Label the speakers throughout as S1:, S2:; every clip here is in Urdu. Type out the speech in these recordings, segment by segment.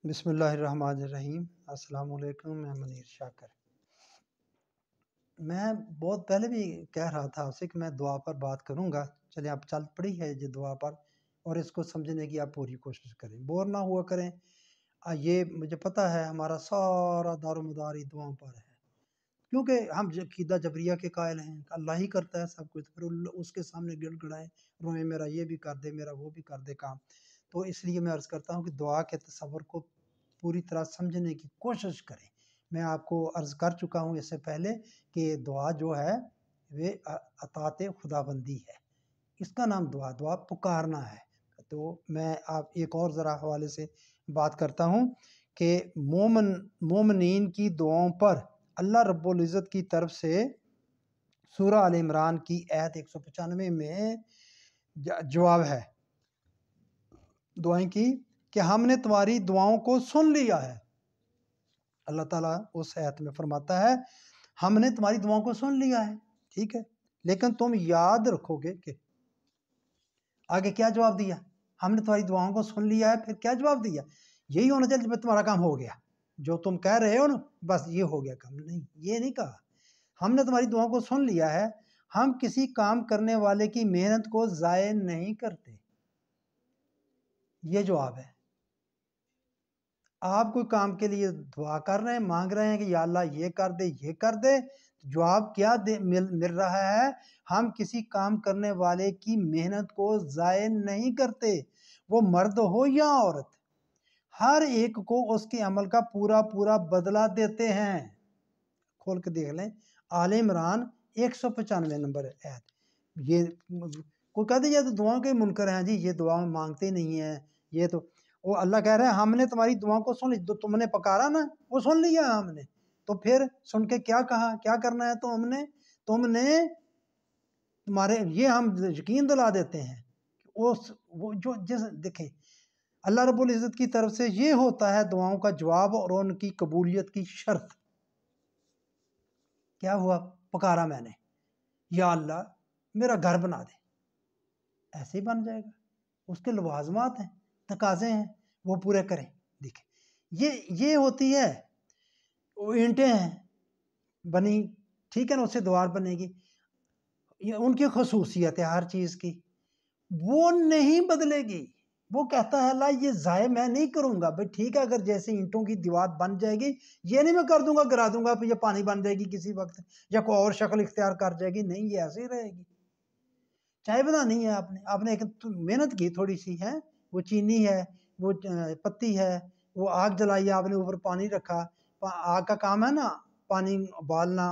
S1: بسم اللہ الرحمن الرحیم۔ السلام علیکم، میں منیر شاکر۔ میں بہت پہلے بھی کہہ رہا تھا آپ سے کہ میں دعا پر بات کروں گا۔ چلیں آپ چل پڑی ہے یہ دعا پر، اور اس کو سمجھنے کی آپ پوری کوشش کریں، بور نہ ہوا کریں۔ یہ مجھے پتہ ہے ہمارا سارا دار و مدار ہی دعاؤں پر ہے، کیونکہ ہم عقیدہ جبریہ کے قائل ہیں، اللہ ہی کرتا ہے سب کچھ، پھر اس کے سامنے گڑ گڑائیں روئیں میرا یہ بھی کر دے، میرا وہ بھی کر دے کام۔ تو اس لیے میں عرض کرتا ہوں کہ دعا کے تصور کو پوری طرح سمجھنے کی کوشش کریں۔ میں آپ کو عرض کر چکا ہوں اس سے پہلے کہ دعا جو ہے وہ اطاعت خداوندی ہے، اس کا نام دعا پکارنا ہے۔ تو میں آپ ایک اور ذرا حوالے سے بات کرتا ہوں کہ مومنین کی دعاؤں پر اللہ رب العزت کی طرف سے سورہ آل عمران کی آیت 195 میں جواب ہے دعائیں کی کہ ہم نے تمہاری دعاؤں کو سن لیا ہے۔ اللہ تعالیٰ اس آیت میں فرماتا ہے ہم نے تمہاری دعاؤں کو سن لیا ہے، ٹھیک ہے، لیکن تم یاد رکھو گے کہ آگے کیا جواب دیا۔ ہم نے تمہاری دعاؤں کو سن لیا ہے، پھر کیا جواب دیا؟ یہی ہونا چاہیے جب تمہارا کام ہو گیا، جو تم کہہ رہے ہو نا بس یہ ہو گیا کام، نہیں، یہ نہیں کہا۔ ہم نے تمہاری دعاؤں کو سن لیا ہے، ہم کسی کام کرنے والے کی محنت کو ضائع نہیں کرتے، یہ جواب ہے۔ آپ کوئی کام کے لیے دعا کر رہے ہیں، مانگ رہے ہیں کہ یا اللہ یہ کر دے، یہ کر دے، جواب کیا مل رہا ہے؟ ہم کسی کام کرنے والے کی محنت کو ضائع نہیں کرتے، وہ مرد ہو یا عورت، ہر ایک کو اس کے عمل کا پورا پورا بدلہ دیتے ہیں۔ کھول کے دیکھ لیں آل عمران 195 نمبر آیت۔ یہ کوئی کہتے یہ تو دعاؤں کے منکر ہیں، جی یہ دعا مانگتے نہیں ہیں، یہ تو وہ اللہ کہہ رہے ہیں ہم نے تمہاری دعاؤں کو سن لی، تو تم نے پکارا نا وہ سن لیا ہم نے، تو پھر سن کے کیا کہا، کیا کرنا ہے؟ تو تم نے تمہارے یہ ہم یقین دلا دیتے ہیں وہ جو دیکھیں اللہ رب العزت کی طرف سے یہ ہوتا ہے دعاؤں کا جواب اور ان کی قبولیت کی شرط۔ کیا ہوا؟ پکارا میں نے یا اللہ میرا گھر بنا دے، ایسے ہی بن جائے گا، اس کے لوازمات ہیں، تقاضے ہیں، وہ پورے کریں۔ دیکھیں یہ ہوتی ہے، وہ اینٹیں ہیں بنی، ٹھیک ہے نا، اس سے دیوار بنے گی، یہ ان کی خصوصیت ہے ہر چیز کی، وہ نہیں بدلے گی۔ وہ کہتا ہے اللہ یہ ضائع میں نہیں کروں گا، بھئی ٹھیک ہے اگر جیسے اینٹوں کی دیوار بن جائے گی، یہ نہیں میں کر دوں گا گرا دوں گا پھر یہ پانی بن جائے گی کسی وقت، یا کوئی اور شکل اختیار کر جائے گی، نہیں، یہ ایسے ہی رہے گی۔ چائے بنانی ہے آپ نے ایک محنت کی تھوڑی سی ہے، وہ چینی ہے، وہ پتی ہے، وہ آگ جلائی آپ نے، اوپر پانی رکھا، آگ کا کام ہے نا پانی ابالنا،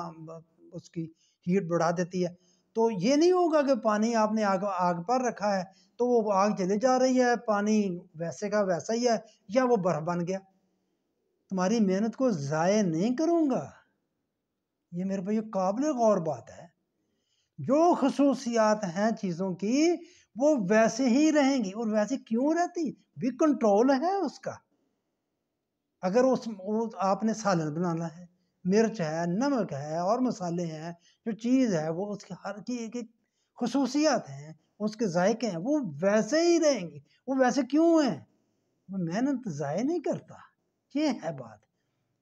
S1: اس کی ہیٹ بڑھا دیتی ہے، تو یہ نہیں ہوگا کہ پانی آپ نے آگ پر رکھا ہے تو وہ آگ چلے جا رہی ہے، پانی ویسے کا ویسا ہی ہے، یا وہ برف بن گیا۔ تمہاری محنت کو ضائع نہیں کروں گا، یہ میرے بھائی قابل غور بات ہے۔ جو خصوصیات ہیں چیزوں کی وہ ویسے ہی رہیں گی، اور ویسے کیوں رہتی؟ بھی کنٹرول ہے اس کا۔ اگر آپ نے سالن بنانا ہے، مرچ ہے، نمک ہے اور مسالے ہیں، جو چیز ہے وہ اس کی ہر کی ایک خصوصیات ہیں، اس کے ذائقے ہیں، وہ ویسے ہی رہیں گی۔ وہ ویسے کیوں ہیں؟ وہ محنت ضائع نہیں کرتا، یہ ہے بات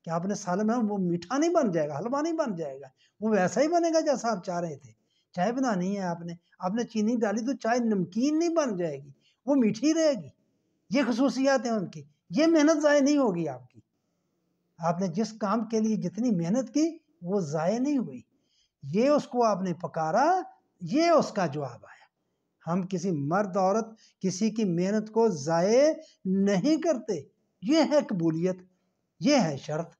S1: کہ آپ نے سالن بنانا، وہ میٹھا نہیں بن جائے گا، حلوہ نہیں بن جائے گا، وہ ویسا ہی بنے گا جیسا آپ چاہ رہے تھے۔ چائے بنانی ہے آپ نے چینی ڈالی تو چائے نمکین نہیں بن جائے گی، وہ میٹھی رہے گی، یہ خصوصیات ہیں ان کی، یہ محنت ضائع نہیں ہوگی آپ کی۔ آپ نے جس کام کے لیے جتنی محنت کی وہ ضائع نہیں ہوئی، یہ اس کو آپ نے پکارا، یہ اس کا جواب آیا۔ ہم کسی مرد عورت کسی کی محنت کو ضائع نہیں کرتے، یہ ہے قبولیت، یہ ہے شرط۔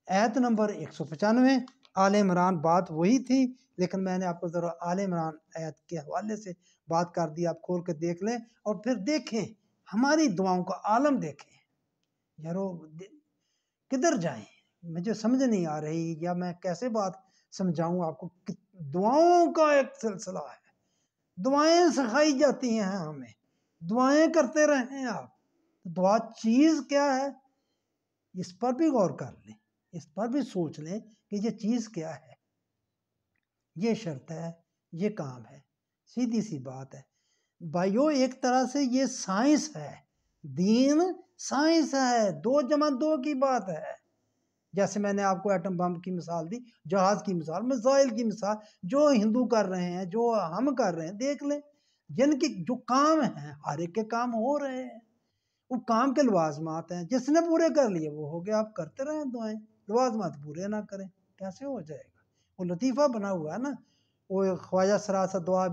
S1: آیت نمبر 195 آل عمران، بات وہی تھی لیکن میں نے آپ کو ذرا آل عمران آیت کے حوالے سے بات کر دی، آپ کھول کے دیکھ لیں اور پھر دیکھیں ہماری دعاؤں کا عالم دیکھیں۔ یارو کدھر جائیں؟ مجھے سمجھ نہیں آ رہی، یا میں کیسے بات سمجھاؤں آپ کو۔ دعاؤں کا ایک سلسلہ ہے، دعائیں سکھائی جاتی ہیں ہمیں، دعائیں کرتے رہیں آپ۔ دعا چیز کیا ہے اس پر بھی غور کر لیں، اس پر بھی سوچ لیں کہ یہ چیز کیا ہے، یہ شرط ہے، یہ کام ہے، سیدھی سی بات ہے بھائیو۔ ایک طرح سے یہ سائنس ہے، دین سائنس ہے، 2+2 کی بات ہے۔ جیسے میں نے آپ کو ایٹم بم کی مثال دی، جہاز کی مثال، میزائل کی مثال، جو ہندو کر رہے ہیں، جو ہم کر رہے ہیں، دیکھ لیں جن کی جو کام ہیں، ہر ایک کے کام ہو رہے ہیں، وہ کام کے لوازمات ہیں، جس نے پورے کر لیے وہ ہو گیا، آپ کرتے رہیں دعائیں، لوازمات پورے نہ کریں کیسے ہو جائے گا؟ وہ لطیفہ بنا ہوا ہے نا، وہ خواجہ سرا دعا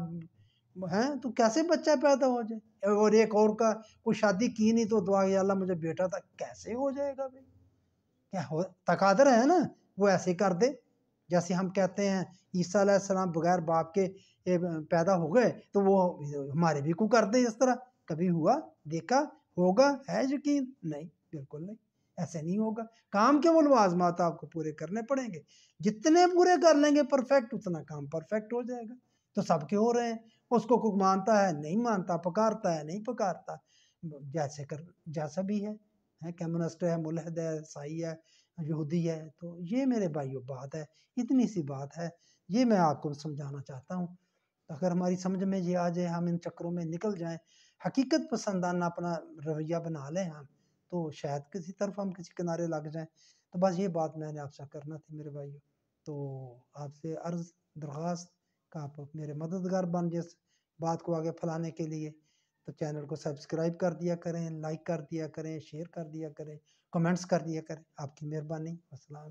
S1: ہیں تو کیسے بچہ پیدا ہو جائے؟ اور ایک اور کا کوئی شادی کی نہیں تو دعا یا اللہ مجھے بیٹا تھا، کیسے ہو جائے گا بھائی؟ کیا ہو تقادر ہے نا، وہ ایسے کر دے۔ جیسے ہم کہتے ہیں عیسیٰ علیہ السلام بغیر باپ کے پیدا ہو گئے، تو وہ ہمارے بھی کو کر دے اس طرح، کبھی ہوا دیکھا ہوگا ہے یقین؟ نہیں، بالکل نہیں، ایسے نہیں ہوگا۔ کام کے وہ لوازمات آپ کو پورے کرنے پڑیں گے، جتنے پورے کر لیں گے پرفیکٹ، اتنا کام پرفیکٹ ہو جائے گا۔ تو سب کے ہو رہے ہیں، اس کو کوئی مانتا ہے نہیں مانتا، پکارتا ہے نہیں پکارتا، جیسا بھی ہے، کمیونسٹ ہے، ملحد ہے، عیسائی ہے، یہودی ہے۔ تو یہ میرے بھائیوں بات ہے، اتنی سی بات ہے، یہ میں آپ کو سمجھانا چاہتا ہوں۔ اگر ہماری سمجھ میں یہ آ جائے، ہم ان چکروں میں نکل جائیں، حقیقت پسندانہ اپنا رویہ بنا لیں ہم، تو شاید کسی طرف ہم کسی کنارے لگ جائیں۔ تو بس یہ بات میں نے آپ سے کرنا تھی میرے بھائیوں۔ تو آپ سے عرض درخواست کہ آپ میرے مددگار بن جس بات کو آگے پھیلانے کے لیے، تو چینل کو سبسکرائب کر دیا کریں، لائک کر دیا کریں، شیئر کر دیا کریں، کمنٹس کر دیا کریں۔ آپ کی مہربانی۔ السلام۔